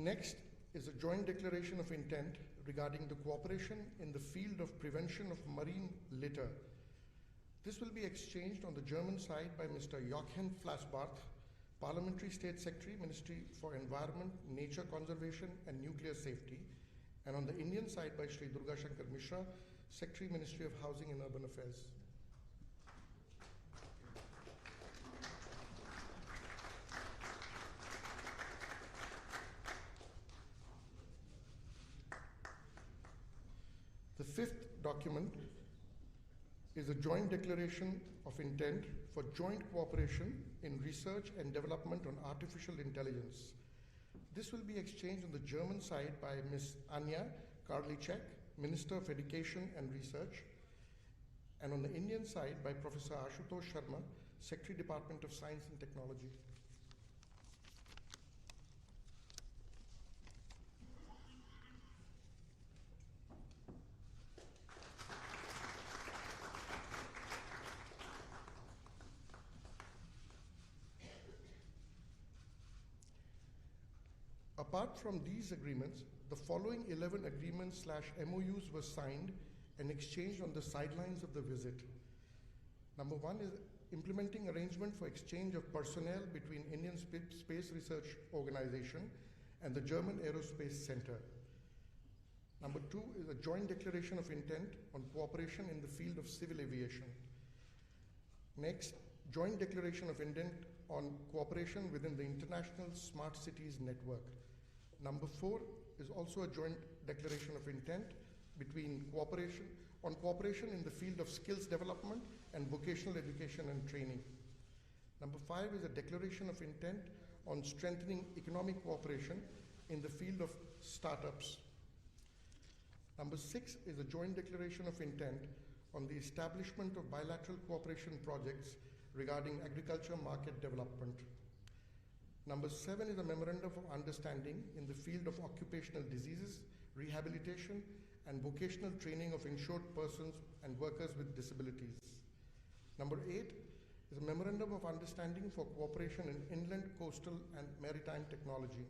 Next is a joint declaration of intent regarding the cooperation in the field of prevention of marine litter. This will be exchanged on the German side by Mr. Jochen Flassbarth, Parliamentary State Secretary, Ministry for Environment, Nature Conservation and Nuclear Safety, and on the Indian side by Shri Durga Shankar Mishra, Secretary, Ministry of Housing and Urban Affairs. The fifth document is a joint declaration of intent for joint cooperation in research and development on artificial intelligence. This will be exchanged on the German side by Ms. Anja Karliczek, Minister of Education and Research, and on the Indian side by Professor Ashutosh Sharma, Secretary, Department of Science and Technology. Apart from these agreements, the following 11 agreements/MOUs were signed and exchanged on the sidelines of the visit. Number one is implementing arrangement for exchange of personnel between Indian Space Research Organization and the German Aerospace Center. Number two is a joint declaration of intent on cooperation in the field of civil aviation. Next, joint declaration of intent on cooperation within the International Smart Cities Network. Number four is also a joint declaration of intent between cooperation in the field of skills development and vocational education and training. Number five is a declaration of intent on strengthening economic cooperation in the field of startups. Number six is a joint declaration of intent on the establishment of bilateral cooperation projects regarding agriculture market development. Number seven is a memorandum of understanding in the field of occupational diseases, rehabilitation, and vocational training of insured persons and workers with disabilities. Number eight is a memorandum of understanding for cooperation in inland, coastal, and maritime technology.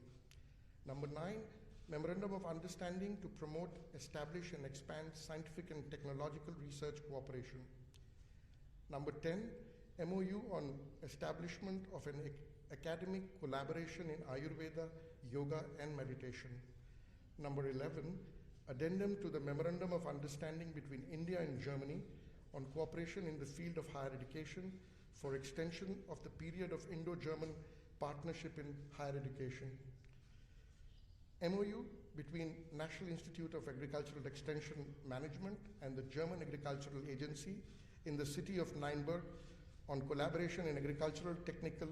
Number nine, memorandum of understanding to promote, establish, and expand scientific and technological research cooperation. Number 10, MOU on establishment of an academic collaboration in Ayurveda, yoga, and meditation. Number 11, addendum to the Memorandum of Understanding between India and Germany on cooperation in the field of higher education for extension of the period of Indo-German partnership in higher education. MOU between National Institute of Agricultural Extension Management and the German Agricultural Agency in the city of Neinberg on collaboration in agricultural, technical,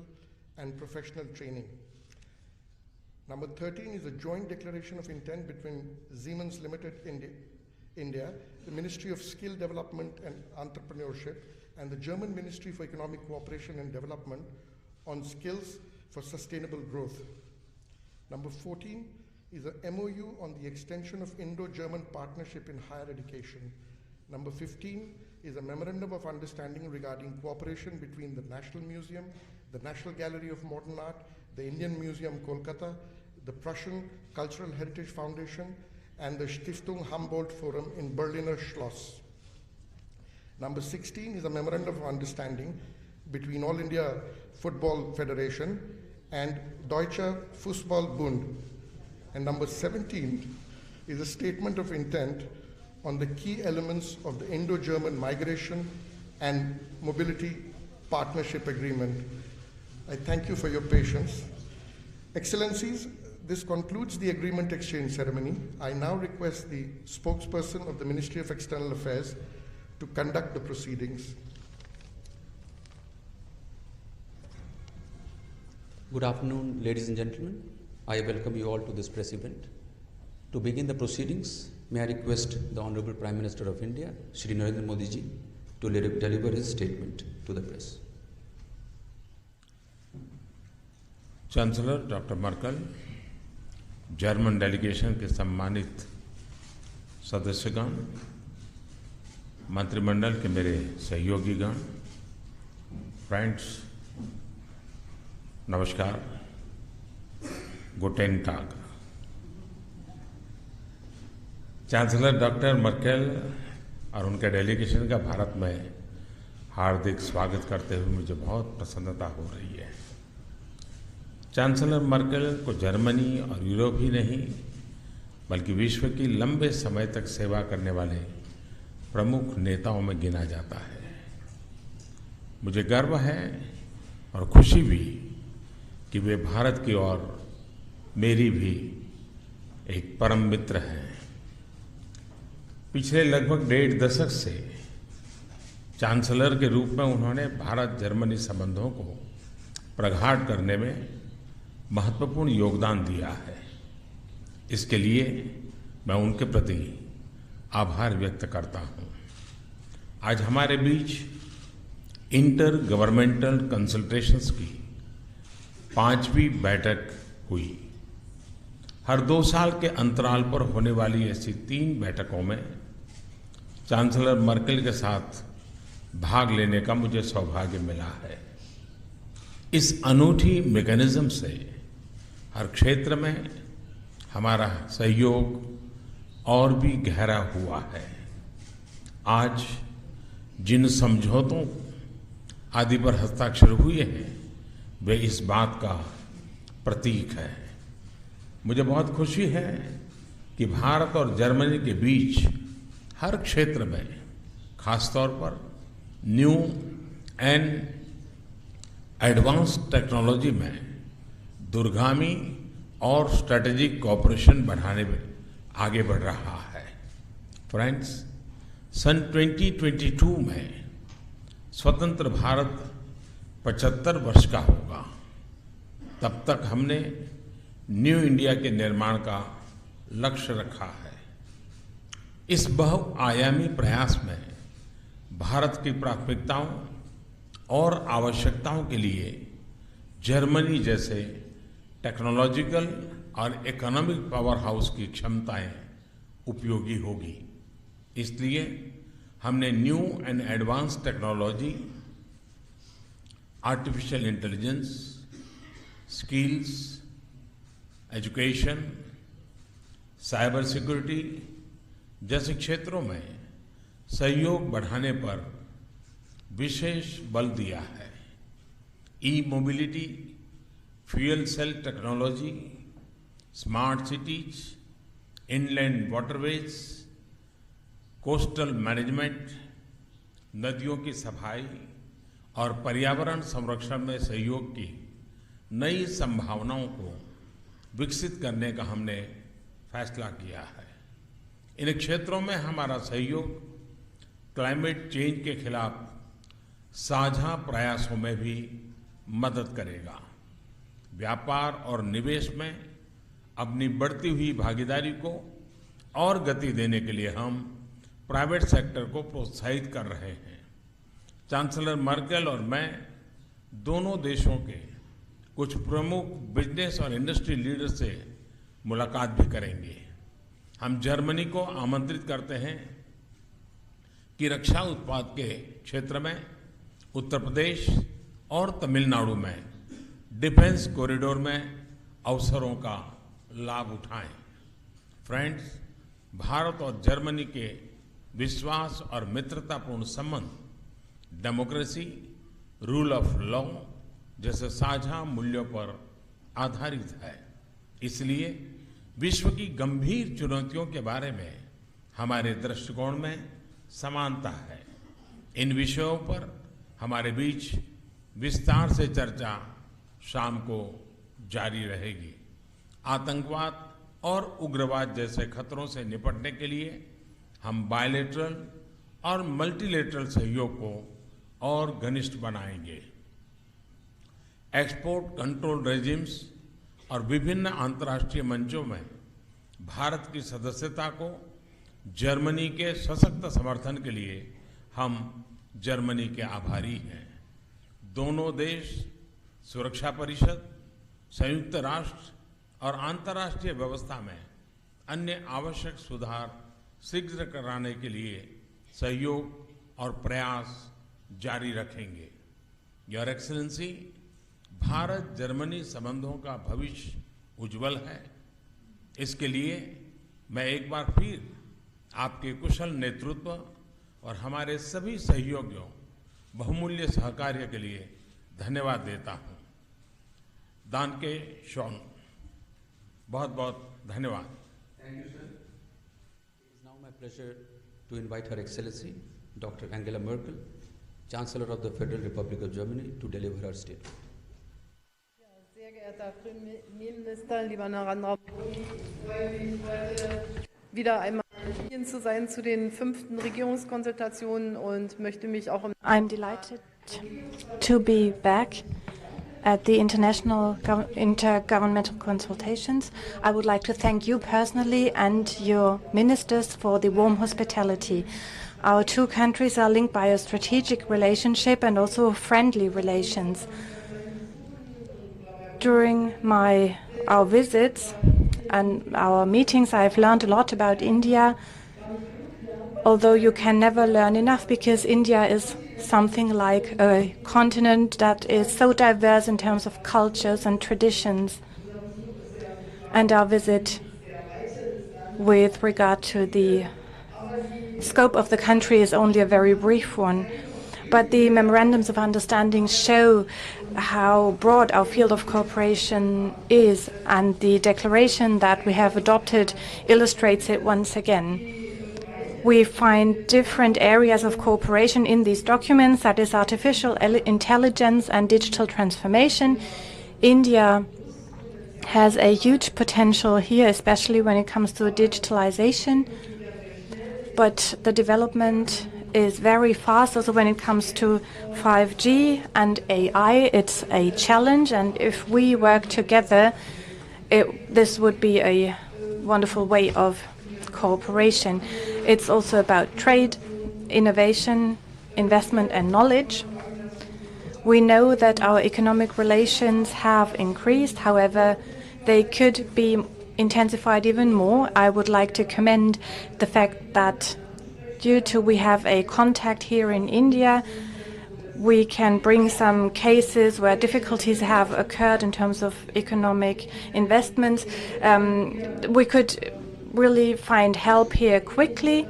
and professional training. Number 13 is a joint declaration of intent between Siemens Limited India, the Ministry of Skill Development and Entrepreneurship, and the German Ministry for Economic Cooperation and Development on skills for sustainable growth. Number 14 is a MOU on the extension of Indo-German partnership in higher education. Number 15 is a memorandum of understanding regarding cooperation between the National Museum, the National Gallery of Modern Art, the Indian Museum, Kolkata, the Prussian Cultural Heritage Foundation, and the Stiftung Humboldt Forum in Berliner Schloss. Number 16 is a memorandum of understanding between All India Football Federation and Deutscher Fußball-Bund. And number 17 is a statement of intent on the key elements of the Indo-German Migration and Mobility Partnership Agreement. I thank you for your patience. Excellencies, this concludes the agreement exchange ceremony. I now request the spokesperson of the Ministry of External Affairs to conduct the proceedings. Good afternoon, ladies and gentlemen. I welcome you all to this press event. To begin the proceedings, may I request the Honorable Prime Minister of India, Shri Narendra Modi ji, to deliver his statement to the press. Chancellor doctor Merkel, German delegation के सम्मानित सदस्यगण, मंत्रिमंडल के मेरे सहयोगीगण, friends, नमस्कार, गुटेन टाग। Chancellor doctor Merkel और उनके delegation का भारत में हार्दिक स्वागत करते हुए मुझे बहुत प्रसन्नता हो रही है। चांसलर मर्केल को जर्मनी और यूरोप ही नहीं बल्कि विश्व की लंबे समय तक सेवा करने वाले प्रमुख नेताओं में गिना जाता है। मुझे गर्व है और खुशी भी कि वे भारत की और मेरी भी एक परम मित्र हैं। पिछले लगभग 1.5 दशक से चांसलर के रूप में उन्होंने भारत जर्मनी संबंधों को प्रगाढ़ करने में महत्वपूर्ण योगदान दिया है। इसके लिए मैं उनके प्रति आभार व्यक्त करता हूं। आज हमारे बीच इंटर गवर्नमेंटल कंसल्टेशंस की 5वीं बैठक हुई। हर 2 साल के अंतराल पर होने वाली ऐसी 3 बैठकों में चांसलर मर्केल के साथ भाग लेने का मुझे सौभाग्य मिला है। इस अनूठी मैकेनिज्म से हर क्षेत्र में हमारा सहयोग और भी गहरा हुआ है। आज जिन समझौतों आदि पर हस्ताक्षर हुए हैं वे इस बात का प्रतीक है। मुझे बहुत खुशी है कि भारत और जर्मनी के बीच हर क्षेत्र में, खासतौर पर न्यू एंड एडवांस्ड टेक्नोलॉजी में दूरगामी और स्ट्रेटेजिक कोऑपरेशन बढ़ाने में आगे बढ़ रहा है। फ्रेंड्स, सन 2022 में स्वतंत्र भारत 75 वर्ष का होगा। तब तक हमने न्यू इंडिया के निर्माण का लक्ष्य रखा है। इस बहुआयामी प्रयास में भारत की प्राथमिकताओं और आवश्यकताओं के लिए जर्मनी जैसे टेक्नोलॉजिकल और इकोनॉमिक पावर हाउस की क्षमताएं उपयोगी होगी। इसलिए हमने new and advance technology, artificial intelligence, skills, education, cyber security जैसे क्षेत्रों में सहयोग बढ़ाने पर विशेष बल दिया है। E mobility, fuel cell technology, smart cities, inland waterways, coastal management, नदियों की सफाई और पर्यावरण संरक्षण में सहयोग की नई संभावनाओं को विकसित करने का हमने फैसला किया है। इन क्षेत्रों में हमारा सहयोग क्लाइमेट चेंज के खिलाफ साझा प्रयासों में भी मदद करेगा। व्यापार और निवेश में अपनी बढ़ती हुई भागीदारी को और गति देने के लिए हम प्राइवेट सेक्टर को प्रोत्साहित कर रहे हैं। चांसलर मर्केल और मैं दोनों देशों के कुछ प्रमुख बिजनेस और इंडस्ट्री लीडर से मुलाकात भी करेंगे। हम जर्मनी को आमंत्रित करते हैं कि रक्षा उत्पाद के क्षेत्र में उत्तर प्रदेश और तमिलनाडु में डिफेंस कॉरिडोर में अवसरों का लाभ उठाएं। फ्रेंड्स, भारत और जर्मनी के विश्वास और मित्रतापूर्ण संबंध डेमोक्रेसी, रूल ऑफ लॉ जैसे साझा मूल्यों पर आधारित है। इसलिए विश्व की गंभीर चुनौतियों के बारे में हमारे दृष्टिकोण में समानता है। इन विषयों पर हमारे बीच विस्तार से चर्चा शाम को जारी रहेगी। आतंकवाद और उग्रवाद जैसे खतरों से निपटने के लिए हम बायलैटरल और मल्टीलैटरल सहयोग को और घनिष्ठ बनाएंगे। एक्सपोर्ट कंट्रोल रेजिम्स और विभिन्न अंतर्राष्ट्रीय मंचों में भारत की सदस्यता को जर्मनी के सशक्त समर्थन के लिए हम जर्मनी के आभारी हैं। दोनों देश सुरक्षा परिषद, संयुक्त राष्ट्र और अंतर्राष्ट्रीय व्यवस्था में अन्य आवश्यक सुधार शीघ्र कराने के लिए सहयोग और प्रयास जारी रखेंगे। योर एक्सीलेंसी, भारत जर्मनी संबंधों का भविष्य उज्जवल है। इसके लिए मैं एक बार फिर आपके कुशल नेतृत्व और हमारे सभी सहयोगियों बहुमूल्य सहकार्य के लिए धन्यवाद देता हूं। दानके शॉन, बहुत बहुत धन्यवाद। Thank you, sir. It is now my pleasure to invite Her Excellency Dr. Angela Merkel, Chancellor of the Federal Republic of Germany, to deliver her statement. Sehr geehrter Premierminister, lieber Narendra Modi, ich freue mich, heute wieder einmal hier zu sein zu den 5. Regierungskonsultationen und möchte mich auch I'm delighted to be back at the international intergovernmental consultations. I would like to thank you personally and your ministers for the warm hospitality. Our two countries are linked by a strategic relationship and also friendly relations. During our visits and our meetings, I've learned a lot about India, although you can never learn enough, because India is something like a continent that is so diverse in terms of cultures and traditions. And our visit with regard to the scope of the country is only a very brief one. But the memorandums of understanding show how broad our field of cooperation is, and the declaration that we have adopted illustrates it once again. We find different areas of cooperation in these documents, that is artificial intelligence and digital transformation. India has a huge potential here, especially when it comes to digitalization. But the development is very fast also when it comes to 5G and AI. It's a challenge, and if we work together, this would be a wonderful way of cooperation. It's also about trade, innovation, investment and knowledge. We know that our economic relations have increased. However, they could be intensified even more. I would like to commend the fact that due to we have a contact here in India, we can bring some cases where difficulties have occurred in terms of economic investments. We could really find help here quickly,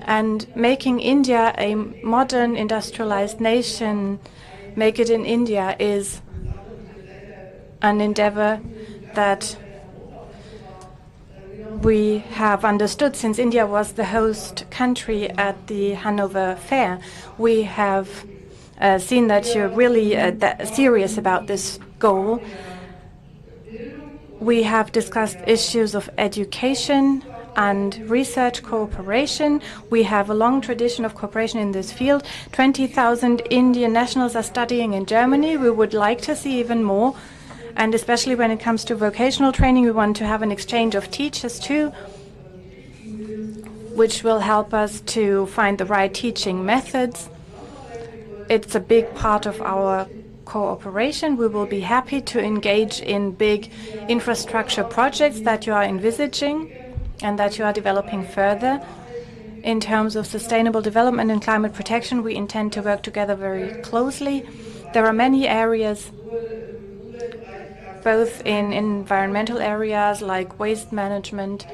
and making India a modern industrialized nation, make it in India, is an endeavor that we have understood since India was the host country at the Hanover Fair. We have seen that you're really serious about this goal. We have discussed issues of education and research cooperation. We have a long tradition of cooperation in this field. 20,000 Indian nationals are studying in Germany. We would like to see even more. And especially when it comes to vocational training, we want to have an exchange of teachers too, which will help us to find the right teaching methods. It's a big part of our cooperation. We will be happy to engage in big infrastructure projects that you are envisaging and that you are developing further. In terms of sustainable development and climate protection, we intend to work together very closely. There are many areas, both in environmental areas like waste management,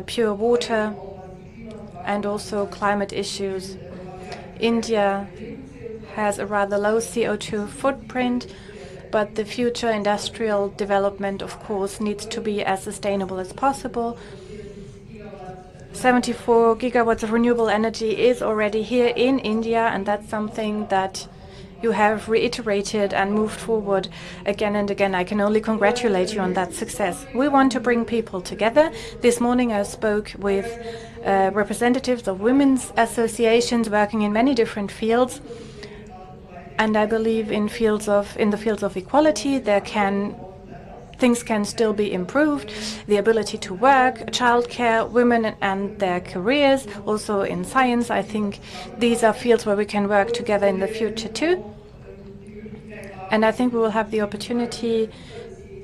pure water, and also climate issues. India has a rather low CO2 footprint, but the future industrial development, of course, needs to be as sustainable as possible. 74 gigawatts of renewable energy is already here in India, and that's something that you have reiterated and moved forward again and again. I can only congratulate you on that success. We want to bring people together. This morning I spoke with representatives of women's associations working in many different fields, and I believe in the fields of equality things can still be improved. The ability to work, childcare, women and their careers, also in science. I think these are fields where we can work together in the future too. And I think we will have the opportunity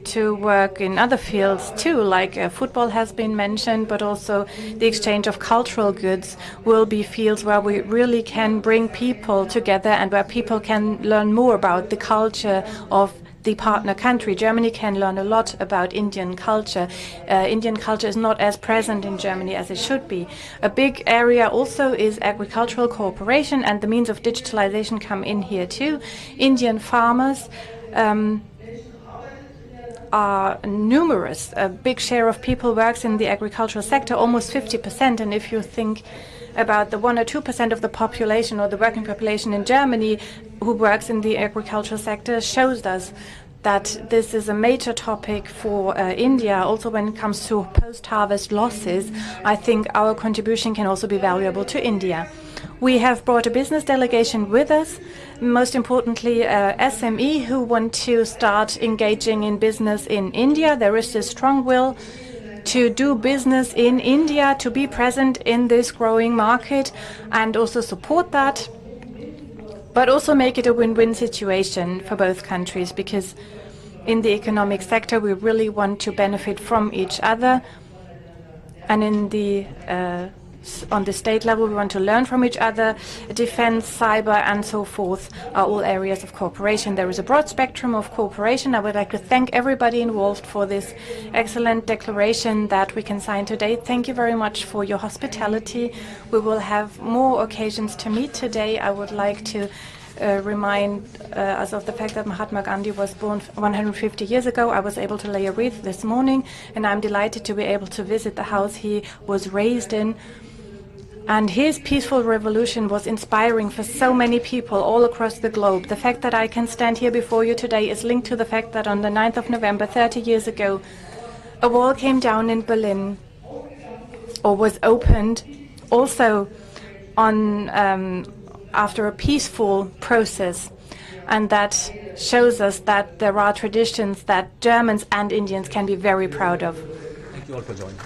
to work in other fields too, like football has been mentioned, but also the exchange of cultural goods will be fields where we really can bring people together and where people can learn more about the culture of the partner country. Germany can learn a lot about Indian culture. Indian culture is not as present in Germany as it should be. A big area also is agricultural cooperation, and the means of digitalization come in here too. Indian farmers are numerous. A big share of people works in the agricultural sector, almost 50%. And if you think about the 1 or 2% of the population or the working population in Germany who works in the agricultural sector, shows us that this is a major topic for India. Also, when it comes to post-harvest losses, I think our contribution can also be valuable to India. We have brought a business delegation with us, most importantly SME who want to start engaging in business in India. There is a strong will to do business in India, to be present in this growing market and also support that, but also make it a win-win situation for both countries, because in the economic sector we really want to benefit from each other, and in the on the state level we want to learn from each other. Defense, cyber and so forth are all areas of cooperation. There is a broad spectrum of cooperation. I would like to thank everybody involved for this excellent declaration that we can sign today. Thank you very much for your hospitality. We will have more occasions to meet today. I would like to remind us of the fact that Mahatma Gandhi was born 150 years ago. I was able to lay a wreath this morning, and I'm delighted to be able to visit the house he was raised in. And his peaceful revolution was inspiring for so many people all across the globe. The fact that I can stand here before you today is linked to the fact that on the 9th of November, 30 years ago, a wall came down in Berlin, or was opened, also on after a peaceful process. And that shows us that there are traditions that Germans and Indians can be very proud of. Thank you all for joining.